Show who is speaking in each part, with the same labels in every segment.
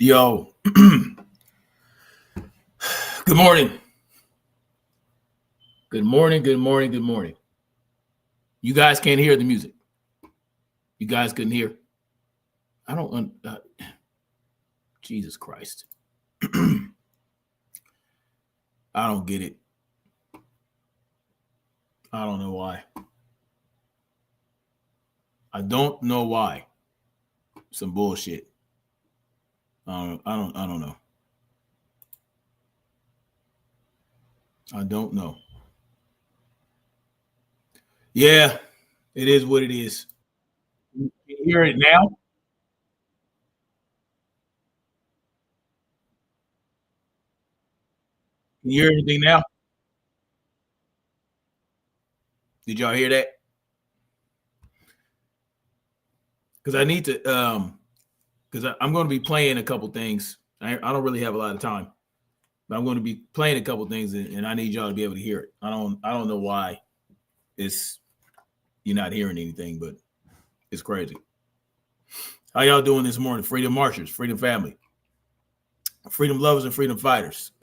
Speaker 1: Yo, good morning. Good morning, good morning, good morning. You guys can't hear the music. You guys couldn't hear. I don't, Jesus Christ. I don't get it. I don't know why. I don't know why. Some bullshit. I don't know. I don't know. Yeah, it is what it is. You hear it now? Can you hear anything now? Did y'all hear that? Because I need to, because I'm going to be playing a couple things. I don't really have a lot of time, but I'm going to be playing a couple things, and I need y'all to be able to hear it. I don't know why you're not hearing anything, but it's crazy. How y'all doing this morning? Freedom marchers, freedom family, freedom lovers, and freedom fighters.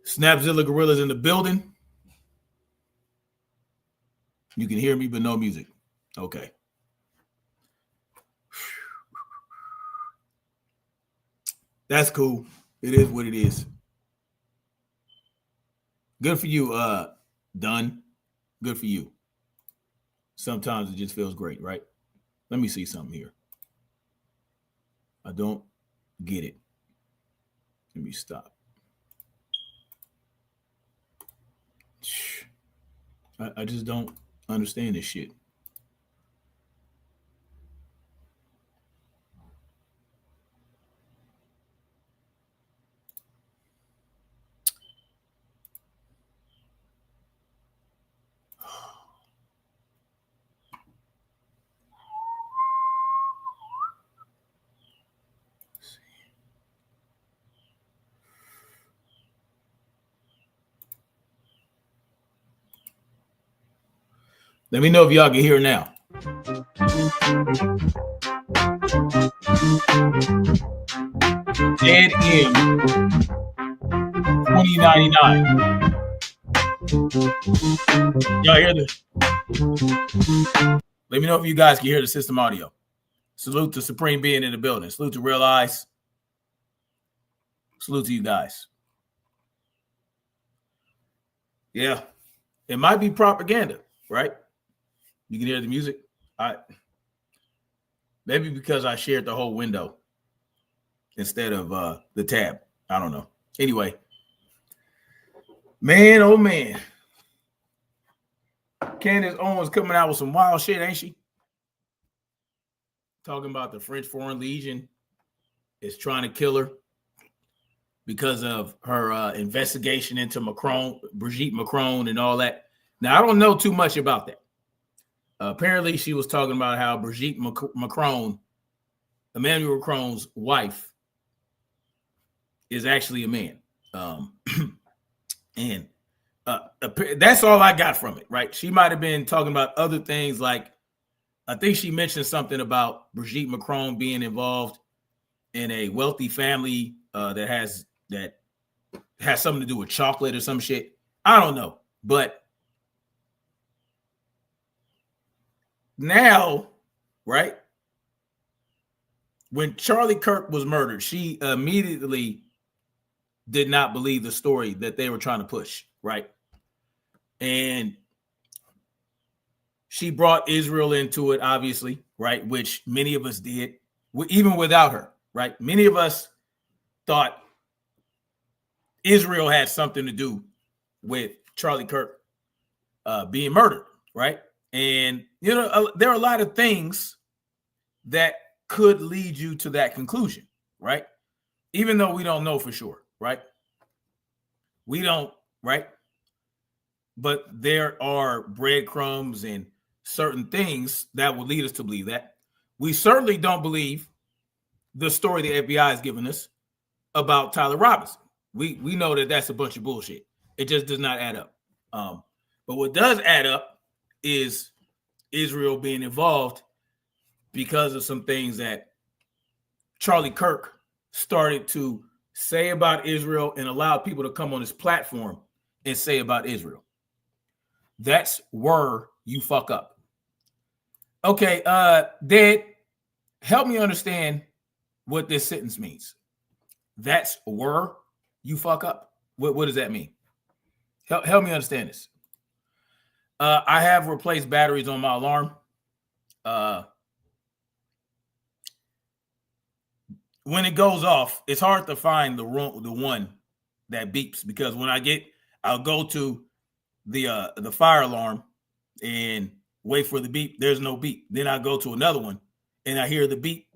Speaker 1: Snapzilla Gorillas in the building. You can hear me, but no music. Okay. That's cool. It is what it is. Good for you, Dunn. Good for you. Sometimes it just feels great, right? Let me see something here. I don't get it. Let me stop. I just don't understand this shit. Let me know if y'all can hear now. Dead M 2099. Y'all hear this? Let me know if you guys can hear the system audio. Salute to Supreme Being in the building. Salute to Real Eyes. Salute to you guys. Yeah. It might be propaganda, right? You can hear the music. Maybe because I shared the whole window instead of the tab. I don't know. Anyway, man, oh man. Candace Owens coming out with some wild shit, ain't she? Talking about the French Foreign Legion is trying to kill her because of her investigation into Brigitte Macron and all that. Now, I don't know too much about that. Apparently, she was talking about how Brigitte Macron, Emmanuel Macron's wife, is actually a man. And that's all I got from it, right? She might have been talking about other things, like I think she mentioned something about Brigitte Macron being involved in a wealthy family that has something to do with chocolate or some shit. I don't know, but now, right, when Charlie Kirk was murdered, she immediately did not believe the story that they were trying to push, right? And she brought Israel into it, obviously, right, which many of us did, even without her, right? Many of us thought Israel had something to do with Charlie Kirk being murdered, right? And, you know, there are a lot of things that could lead you to that conclusion, right? Even though we don't know for sure, right? We don't, right? But there are breadcrumbs and certain things that will lead us to believe that. We certainly don't believe the story the FBI has given us about Tyler Robinson. We know that that's a bunch of bullshit. It just does not add up. But what does add up is Israel being involved because of some things that Charlie Kirk started to say about Israel and allowed people to come on his platform and say about Israel. That's where you fuck up. Okay, Dad, help me understand what this sentence means. That's where you fuck up. What does that mean? Help me understand this. I have replaced batteries on my alarm. When it goes off, it's hard to find the one that beeps, because when I'll go to the fire alarm and wait for the beep. There's no beep. Then I go to another one and I hear the beep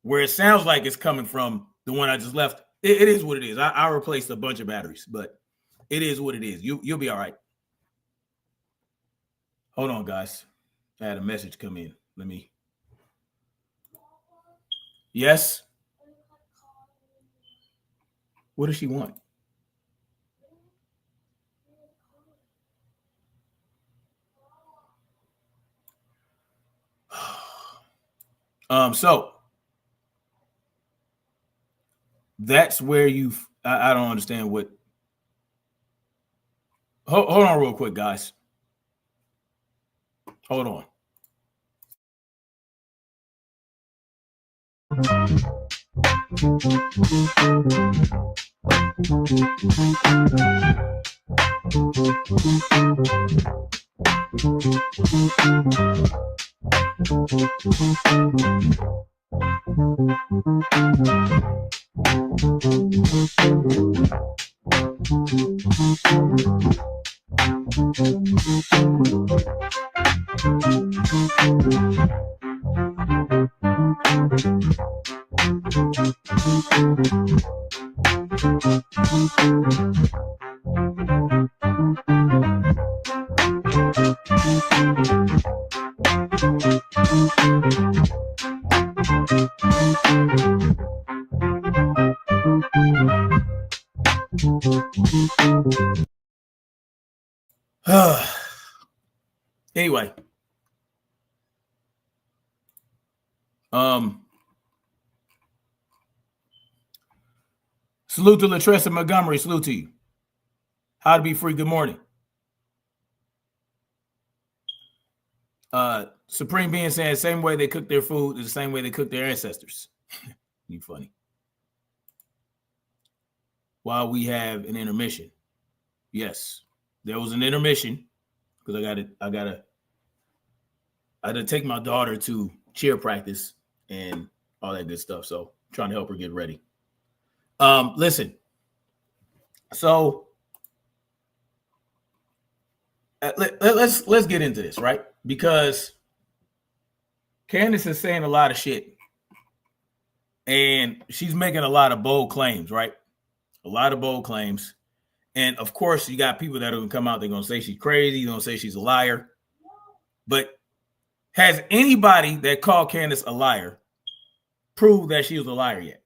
Speaker 1: where it sounds like it's coming from the one I just left. It is what it is. I replaced a bunch of batteries, but it is what it is. You'll be all right. Hold on, guys. I had a message come in. Yes. What does she want? So that's where I don't understand what. Hold on real quick, guys. Hold on. Anyway, salute to Latressa Montgomery. Salute to you. How to be free. Good morning. Supreme Being saying same way they cook their food is the same way they cook their ancestors. You funny. While we have an intermission. Yes, there was an intermission because I had to take my daughter to cheer practice and all that good stuff. So I'm trying to help her get ready. Listen. So let's get into this, right? Because Candace is saying a lot of shit, and she's making a lot of bold claims, right? A lot of bold claims. And of course, you got people that are going to come out. They're going to say she's crazy. They're going to say she's a liar. But has anybody that called Candace a liar proved that she was a liar yet?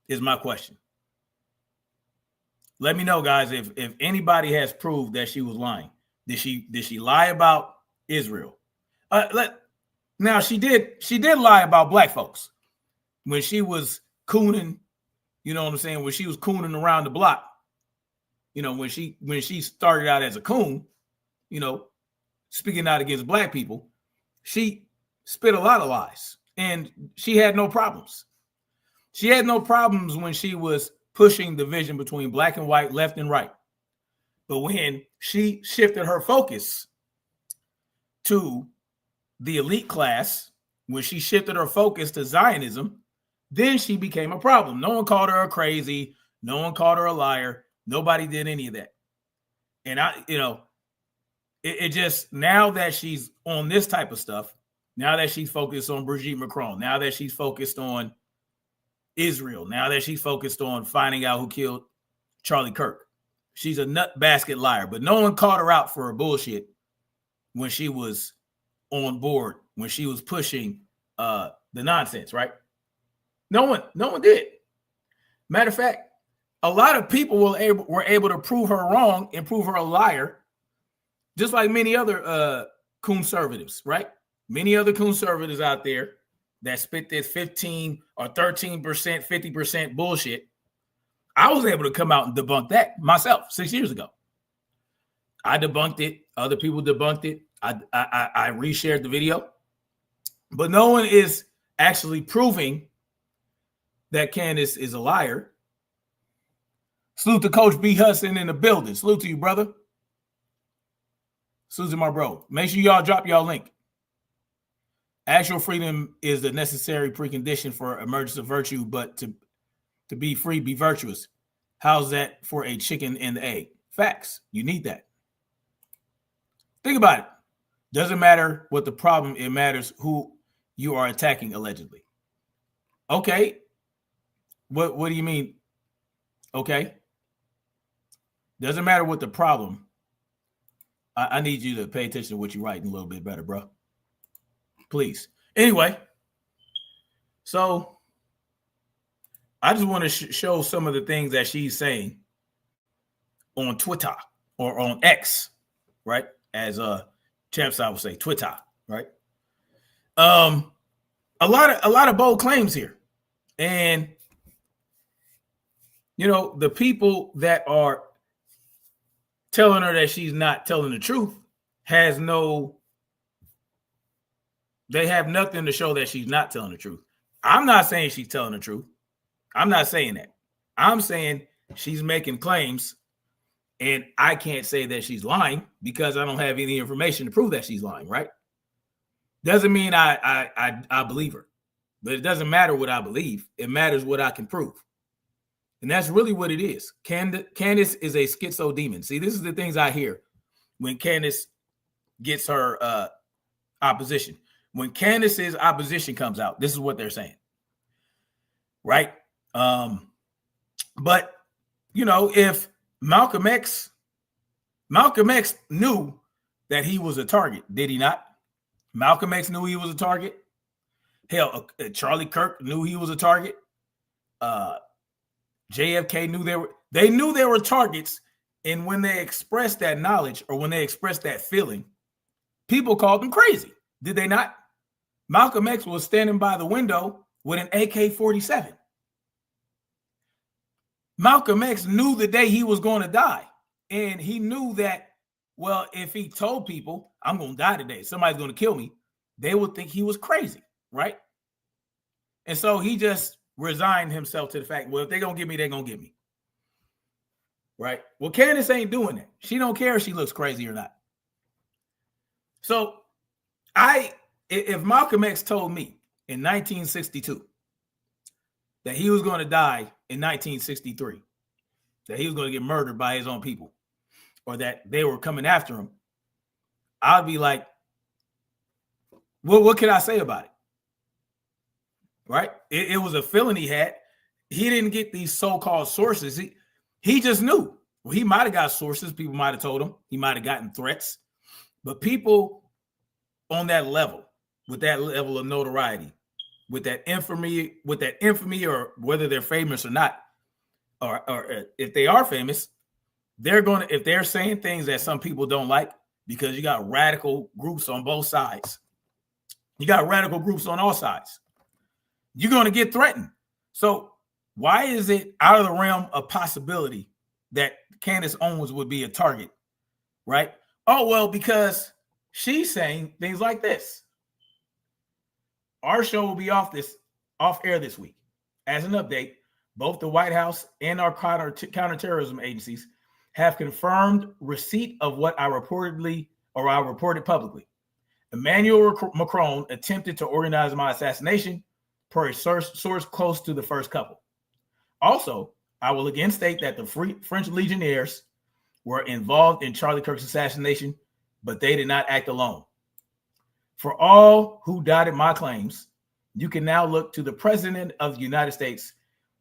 Speaker 1: Is my question. Let me know, guys, if anybody has proved that she was lying. Did she lie about Israel? Now she did lie about black folks when she was cooning. You know what I'm saying? When she was cooning around the block. You know, when she started out as a coon, you know, speaking out against black people, she spit a lot of lies, and she had no problems. She had no problems when she was pushing division between black and white, left and right. But when she shifted her focus to the elite class, when she shifted her focus to Zionism, then she became a problem. No one called her a crazy. No one called her a liar. Nobody did any of that. And it just, now that she's on this type of stuff, now that she's focused on Brigitte Macron, now that she's focused on Israel, now that she's focused on finding out who killed Charlie Kirk, she's a nut basket liar. But no one called her out for her bullshit when she was on board, when she was pushing the nonsense, right? No one did. Matter of fact, a lot of people were able to prove her wrong and prove her a liar, just like many other conservatives, right? Many other conservatives out there that spit this 15 or 13%, 50% bullshit, I was able to come out and debunk that myself 6 years ago. I debunked it. Other people debunked it. I reshared the video. But no one is actually proving that Candace is a liar. Salute to Coach B. Hudson in the building. Salute to you, brother. Salute to my bro. Make sure y'all drop y'all link. Actual freedom is the necessary precondition for emergence of virtue, but to be free, be virtuous. How's that for a chicken and the egg? Facts. You need that. Think about it. Doesn't matter what the problem, it matters who you are attacking allegedly. Okay. What do you mean? Okay. Doesn't matter what the problem. I need you to pay attention to what you're writing a little bit better, bro. Please. Anyway, so I just want to show some of the things that she's saying on Twitter or on X, right? As Champ Side would say, Twitter, right? A lot of bold claims here. And you know, the people that are telling her that she's not telling the truth they have nothing to show that she's not telling the truth. I'm not saying she's telling the truth. I'm not saying that. I'm saying she's making claims, and I can't say that she's lying because I don't have any information to prove that she's lying, right? Doesn't mean I believe her, but it doesn't matter what I believe. It matters what I can prove. And that's really what it is. Candace is a schizo demon. See, this is the things I hear when Candace gets her opposition. When Candace's opposition comes out, this is what they're saying. Right? But, you know, if Malcolm X knew that he was a target, did he not? Malcolm X knew he was a target. Hell, Charlie Kirk knew he was a target. JFK knew they knew they were targets, and when they expressed that knowledge or when they expressed that feeling, people called them crazy. Did they not? Malcolm X was standing by the window with an AK-47. Malcolm X knew the day he was going to die, and he knew that, well, if he told people, I'm going to die today, somebody's going to kill me, they would think he was crazy, right? And so he just resigned himself to the fact, well, if they're going to get me, they're going to get me. Right? Well, Candace ain't doing that. She don't care if she looks crazy or not. So if Malcolm X told me in 1962 that he was going to die in 1963, that he was going to get murdered by his own people, or that they were coming after him, I'd be like, well, what can I say about it? Right? It was a feeling he had. He didn't get these so-called sources. He just knew. Well, he might have got sources. People might have told him. He might have gotten threats. But people on that level, with that level of notoriety, with that infamy, or whether they're famous or not, or if they are famous, if they're saying things that some people don't like, because you got radical groups on both sides. You got radical groups on all sides. You're going to get threatened. So why is it out of the realm of possibility that Candace Owens would be a target, right? Oh, well, because she's saying things like this. Our show will be off air this week. As an update, both the White House and our counterterrorism agencies have confirmed receipt of what I reported publicly. Emmanuel Macron attempted to organize my assassination per a source close to the first couple. Also, I will again state that the French Legionnaires were involved in Charlie Kirk's assassination, but they did not act alone. For all who doubted my claims, you can now look to the President of the United States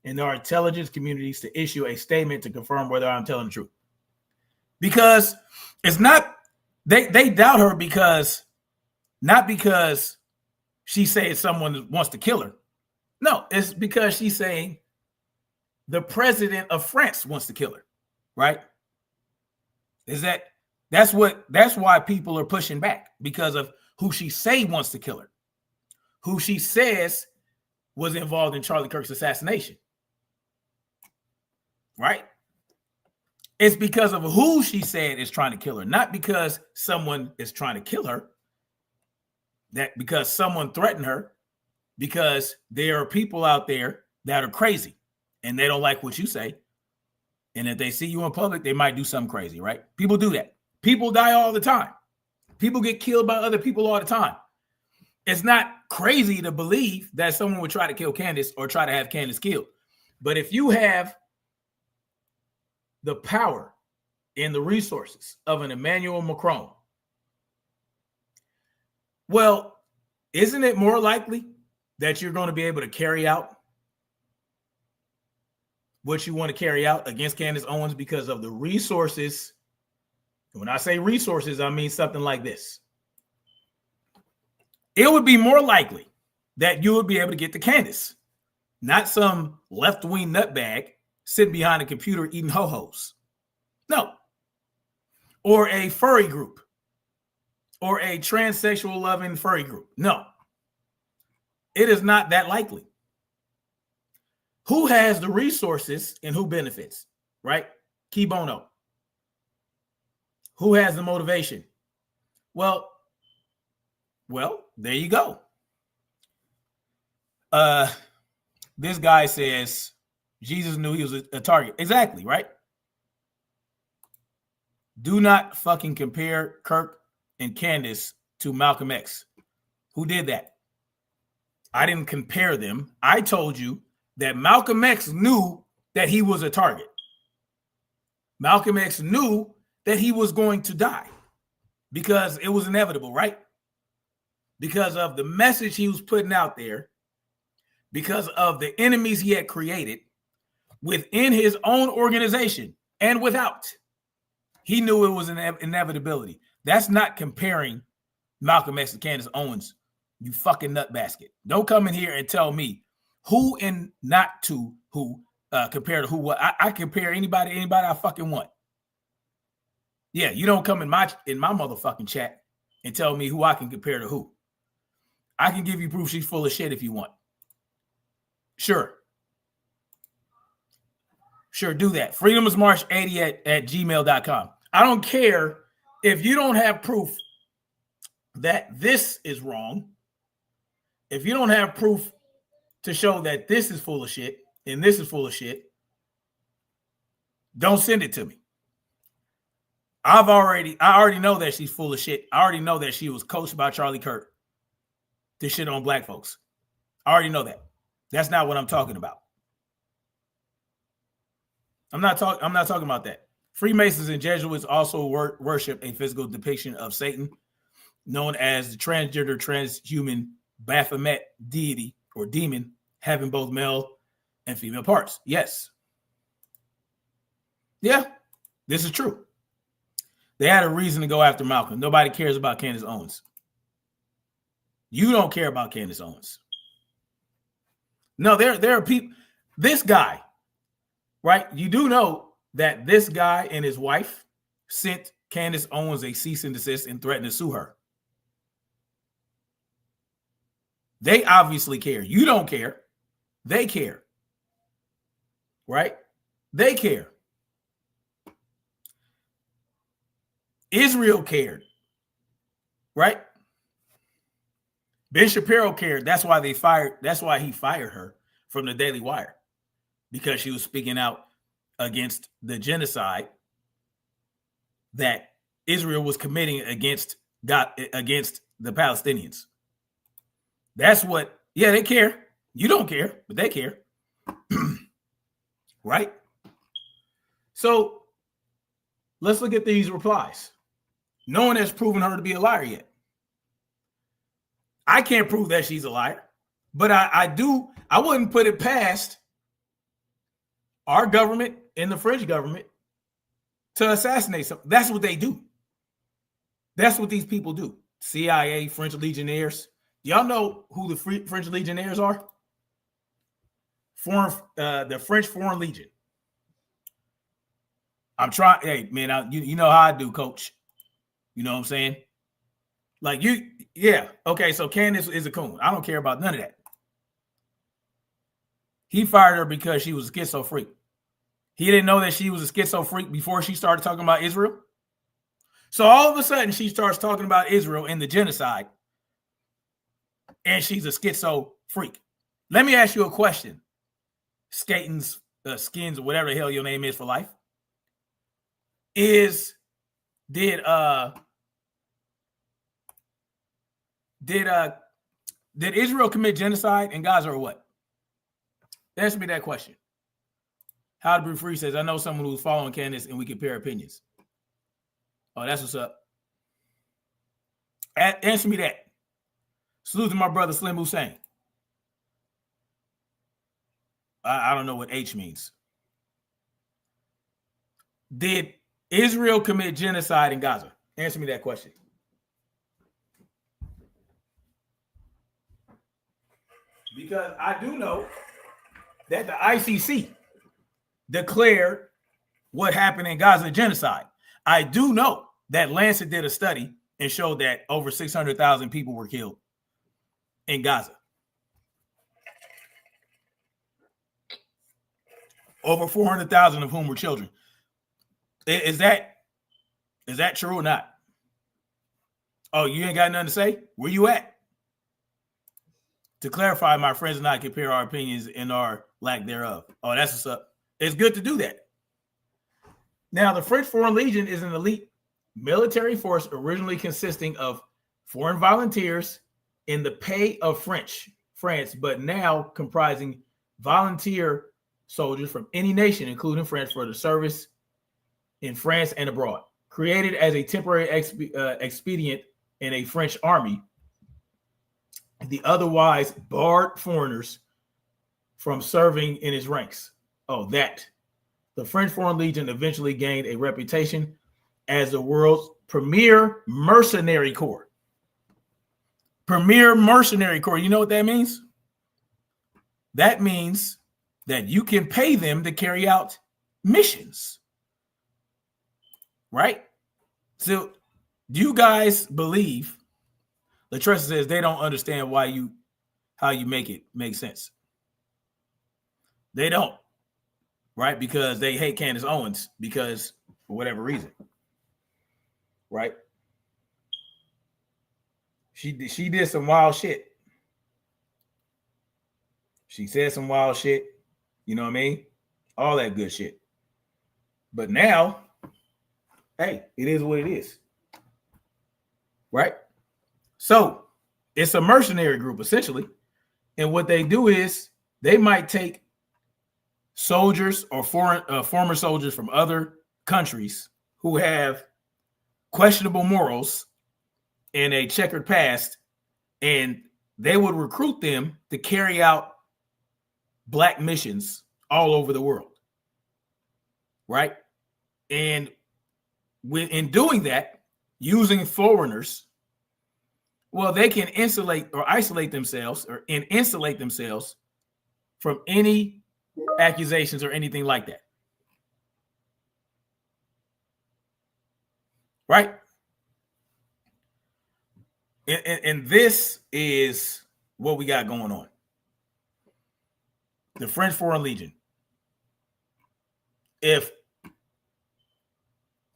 Speaker 1: and our intelligence communities to issue a statement to confirm whether I'm telling the truth. Because it's not, they doubt her not because she said someone wants to kill her. No, it's because she's saying the president of France wants to kill her, right? That's why people are pushing back, because of who she say wants to kill her. who she says was involved in Charlie Kirk's assassination. Right? It's because of who she said is trying to kill her, not because someone is trying to kill her, that because someone threatened her, because there are people out there that are crazy and they don't like what you say. And if they see you in public, they might do something crazy, right? People do that. People die all the time. People get killed by other people all the time. It's not crazy to believe that someone would try to kill Candace or try to have Candace killed. But if you have the power and the resources of an Emmanuel Macron, well, isn't it more likely that you're going to be able to carry out what you want to carry out against Candace Owens because of the resources? When I say resources, I mean something like this. It would be more likely that you would be able to get to Candace, not some left-wing nutbag sitting behind a computer eating ho-hos. No. Or a furry group. Or a transsexual loving furry group. No. It is not that likely. Who has the resources and who benefits, right? Key bono. Who has the motivation? Well, there you go. This guy says Jesus knew he was a target. Exactly, right? Do not fucking compare Kirk and Candace to Malcolm X. Who did that? I didn't compare them. I told you that Malcolm X knew that he was a target. Malcolm X knew that he was going to die because it was inevitable, right? Because of the message he was putting out there, because of the enemies he had created within his own organization and without. He knew it was an inevitability. That's not comparing Malcolm X to Candace Owens, you fucking nut basket. Don't come in here and tell me who and not to who compare to who what. I compare anybody I fucking want. Yeah, you don't come in my motherfucking chat and tell me who I can compare to who. I can give you proof she's full of shit if you want. Sure, do that. freedomismarch80 at gmail.com. I don't care if you don't have proof that this is wrong. If you don't have proof to show that this is full of shit and this is full of shit, don't send it to me. I already know that she's full of shit. I already know that she was coached by Charlie Kirk to shit on black folks. I already know that. That's not what I'm talking about. I'm not talking about that. Freemasons and Jesuits also worship a physical depiction of Satan, known as the transgender, transhuman Baphomet deity or demon, having both male and female parts. Yes. Yeah, this is true. They had a reason to go after Malcolm. Nobody cares about Candace Owens. You don't care about Candace Owens. No, there are people. This guy, right? You do know that this guy and his wife sent Candace Owens a cease and desist and threatened to sue her. They obviously care. You don't care. They care. Right? They care. Israel cared. Right? Ben Shapiro cared. That's why he fired her from the Daily Wire, because she was speaking out against the genocide that Israel was committing against the Palestinians. That's what, yeah, they care. You don't care, but they care. Right? So let's look at these replies. No one has proven her to be a liar yet. I can't prove that she's a liar, but I wouldn't put it past our government and the French government to assassinate something. That's what they do. That's what these people do. CIA, French Legionnaires. Y'all know who the French Legionnaires are? The French Foreign Legion. I'm trying. Hey, man, you know how I do, coach. You know what I'm saying? Like you, yeah. Okay, so Candace is a coon. I don't care about none of that. He fired her because she was a schizo freak. He didn't know that she was a schizo freak before she started talking about Israel. So all of a sudden, she starts talking about Israel and the genocide, and she's a schizo freak. Let me ask you a question. Skatings, Skins, or whatever the hell your name is for life. Did Israel commit genocide in Gaza or what? Answer me that question. How to Be Free says, I know someone who's following Candace and we compare opinions. Oh, that's what's up. Answer me that. Salute to my brother Slim Hussein. I don't know what H means. Did Israel commit genocide in Gaza? Answer me that question. Because I do know that the ICC declared what happened in Gaza genocide. I do know that Lancet did a study and showed that over 600,000 people were killed in Gaza. Over 400,000 of whom were children. Is that true or not? Oh, you ain't got nothing to say? Where you at? To clarify, my friends and I compare our opinions and our lack thereof. Oh, that's what's up. It's good to do that. Now, the French Foreign Legion is an elite military force originally consisting of foreign volunteers in the pay of France, but now comprising volunteer soldiers from any nation, including France, for the service in France and abroad. Created as a temporary expedient in a French army, the otherwise barred foreigners from serving in his ranks. The French Foreign Legion eventually gained a reputation as the world's premier mercenary corps. Premier mercenary corps. You know what that means? That means that you can pay them to carry out missions. Right? So, do you guys believe? Latressa says they don't understand how you make it make sense. They don't, right? Because they hate Candace Owens because for whatever reason, right? She did some wild shit. She said some wild shit. You know what I mean? All that good shit. But now, hey, it is what it is, right? So it's a mercenary group essentially, and what they do is they might take soldiers or former soldiers from other countries who have questionable morals and a checkered past, and they would recruit them to carry out black missions all over the world, right? And in doing that, using foreigners, well, they can insulate or isolate themselves and insulate themselves from any accusations or anything like that. Right? And this is what we got going on. The French Foreign Legion. If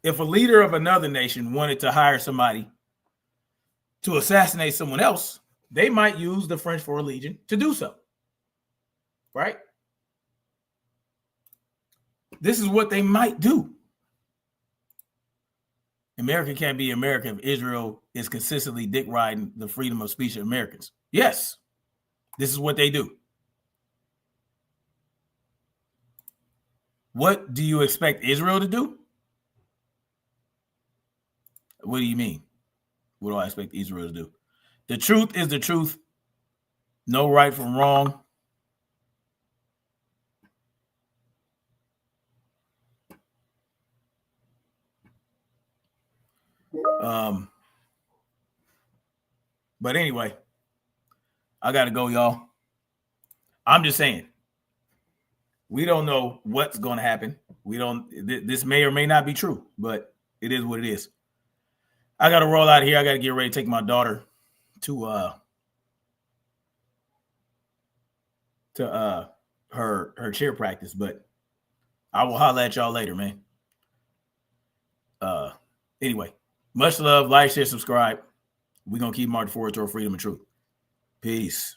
Speaker 1: a leader of another nation wanted to hire somebody to assassinate someone else, they might use the French Foreign Legion to do so. Right? This is what they might do. America can't be America if Israel is consistently dick riding the freedom of speech of Americans. Yes, this is what they do. What do you expect Israel to do? What do you mean? What do I expect Israel to do? The truth is the truth. No right from wrong. But anyway, I got to go, y'all. I'm just saying, we don't know what's going to happen. This may or may not be true, but it is what it is. I got to roll out of here. I got to get ready to take my daughter to her cheer practice, but I will holler at y'all later, man. Anyway, much love, like, share, subscribe. We're gonna keep marching forward toward freedom and truth. Peace.